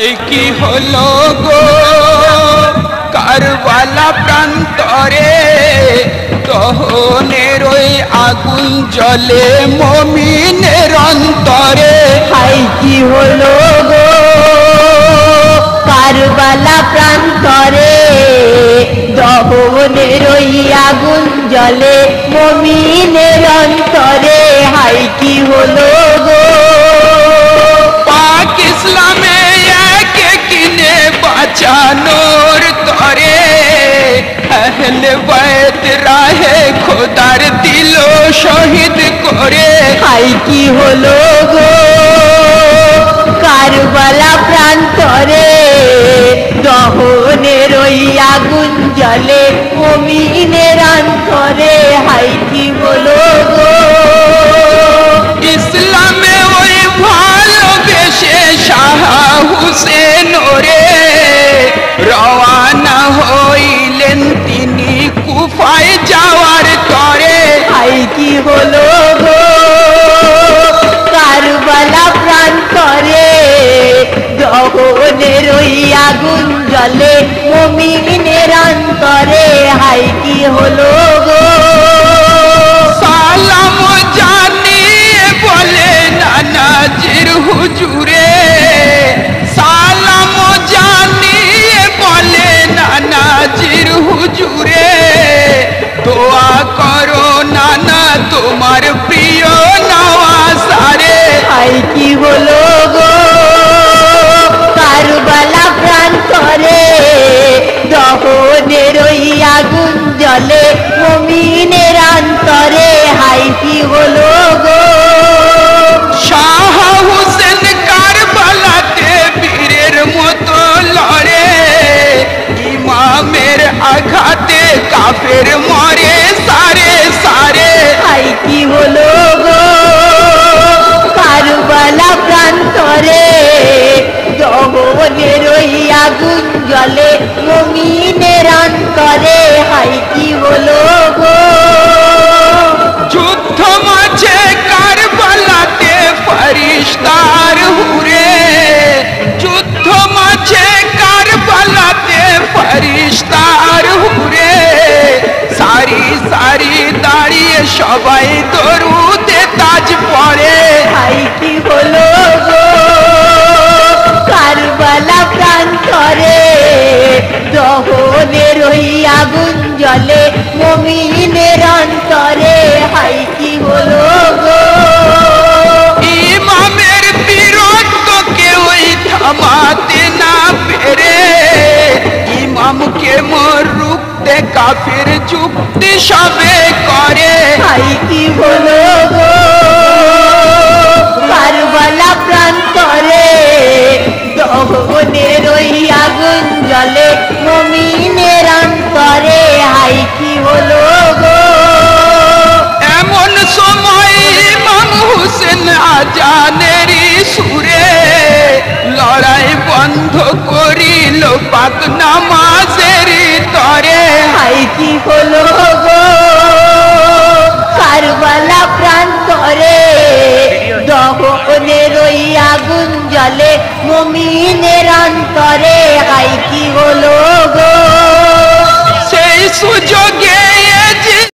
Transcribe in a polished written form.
কি হলো গো কারবালা প্রান্তরে দহনের ওই আগুন জ্বলে মুমিনের অন্তরে। হাই কি হলো গো কারবালা প্রান্তরে দহনের ওই আগুন জ্বলে মুমিনের অন্তরে। হাই কি হলো গো পাক ইসলামে একে কিনে বাঁচানোর তরে আহলে বাইত রাহে খোদার দিল শহীদ করে। হাই কি হলো গো কারবালা প্রান্তরে দহনের ওই আগুন জ্বলে মুমিনের অন্তরে। হাই কি হলো গো ইসলামে ওই ভালোবেসে শাহ হুসেন ওরে রওয়ানা হইলেন তিনি কুফায় যাওয়ার তরে। হাই কি হলো গো কারবালা প্রান্তরে দহনের ওই আগুন জ্বলে মুমিনের অন্তরে। হাই কি হলো গো সালাম জানিয়ে বলে নানাজির হুজুরে সালাম জানিয়ে বলে নানাজির হুজুরে দোয়া করো নানা তোমার প্রিয় নওয়াজারে। হাই কি হলো গো কারবালা প্রান্তরে দহনের ওই আগুন জ্বলে মুমিনের অন্তরে। হাই কি হলো গো শাহ হুসেন কারবালাতে বীরের মতো লড়ে ইমামের আঘাতে কাফের মরে সারে সারে। হাই কি হলো গো কারবালা প্রান্তরে দহনের ওই আগুন জ্বলে মুমিনের অন্তরে। হাই কি হলো গো যুদ্ধ মাঝে কারবালাতে ফরিস্তার হুরে যুদ্ধ মাঝে কারবালাতে ফরিস্তার হুরে সারি সারি দাঁড়িয়ে সবাই দরুদে তাজ পড়ে। হাই কি হলো গো কারবালা প্রান্তরে দহনের ওই আগুন জ্বলে মুমিনের অন্তরে। হাই কি হলো গো ইমামের বীরত্বকে ওই থামাতে না পেরে ইমামকে মোর রুখতে কাফের যুক্তি সবে করে। হাই কি হলো গো কারবালা প্রান্তরে দহনের ওই আগুন জ্বলে মুমিনের অন্তরে। হাই কি হলো গো এমন সময় ইমাম হুসেন আজানেরই সুরে লড়াই বন্ধ করিল পাক নামাজের তরে। হাই কি হলো গো কারবালা প্রান্তরে দহনের ওই আগুন জ্বলে মুমিনের অন্তরে। হাই কি হলো গো সেই সুযোগ